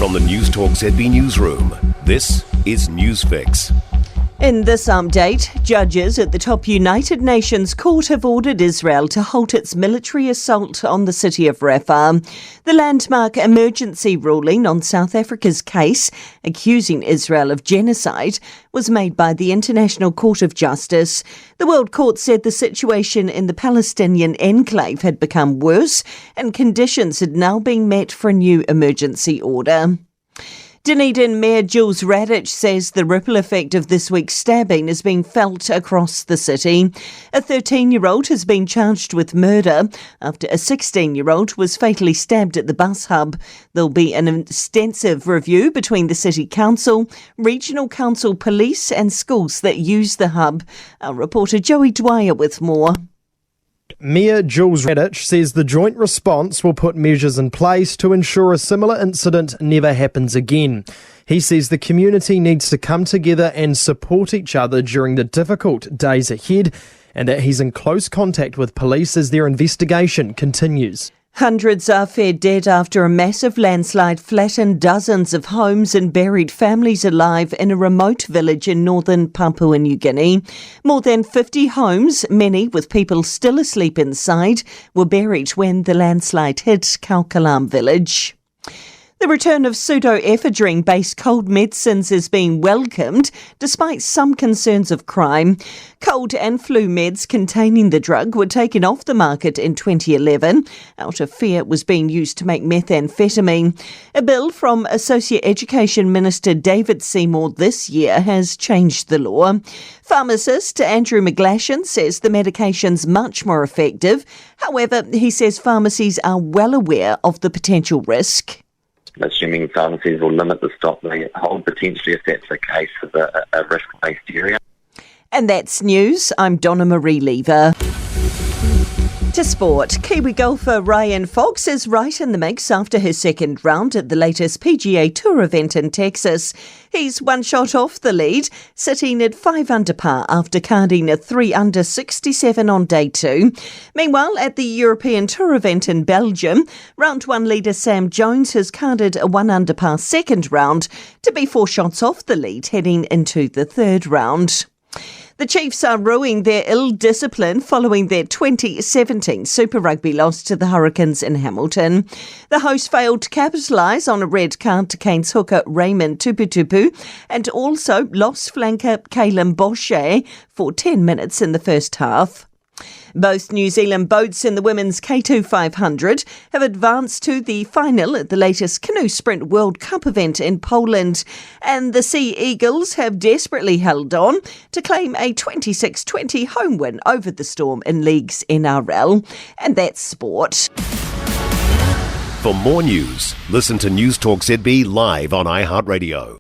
From the Newstalk ZB newsroom, this is Newsfix. In this update, judges at the top United Nations court have ordered Israel to halt its military assault on the city of Rafah. The landmark emergency ruling on South Africa's case, accusing Israel of genocide, was made by the International Court of Justice. The World Court said the situation in the Palestinian enclave had become worse and conditions had now been met for a new emergency order. Dunedin Mayor Jules Radich says the ripple effect of this week's stabbing is being felt across the city. A 13-year-old has been charged with murder after a 16-year-old was fatally stabbed at the bus hub. There'll be an extensive review between the City Council, Regional Council Police and schools that use the hub. Our reporter Joey Dwyer with more. Mayor Jules Radich says the joint response will put measures in place to ensure a similar incident never happens again. He says the community needs to come together and support each other during the difficult days ahead, and that he's in close contact with police as their investigation continues. Hundreds are feared dead after a massive landslide flattened dozens of homes and buried families alive in a remote village in northern Papua New Guinea. More than 50 homes, many with people still asleep inside, were buried when the landslide hit Kaukalam village. The return of pseudoephedrine-based cold medicines is being welcomed, despite some concerns of crime. Cold and flu meds containing the drug were taken off the market in 2011, out of fear it was being used to make methamphetamine. A bill from Associate Education Minister David Seymour this year has changed the law. Pharmacist Andrew McGlashan says the medication's much more effective. However, he says pharmacies are well aware of the potential risk. Assuming pharmacies will limit the stock they hold, potentially, if that's the case, of a risk-based area. And that's news. I'm Donna Marie Lever. To sport, Kiwi golfer Ryan Fox is right in the mix after his second round at the latest PGA Tour event in Texas. He's one shot off the lead, sitting at 5 under par after carding a 3 under 67 on day 2. Meanwhile, at the European Tour event in Belgium, round 1 leader Sam Jones has carded a 1 under par second round to be 4 shots off the lead heading into the third round. The Chiefs are rueing their ill discipline following their 2017 Super Rugby loss to the Hurricanes in Hamilton. The hosts failed to capitalise on a red card to Canes hooker Raymond Tuputupu and also lost flanker Caleb Bosche for 10 minutes in the first half. Both New Zealand boats in the women's K2 500 have advanced to the final at the latest Canoe Sprint World Cup event in Poland, and the Sea Eagles have desperately held on to claim a 26-20 home win over the Storm in League's NRL. And that's sport. For more news, listen to Newstalk ZB live on iHeartRadio.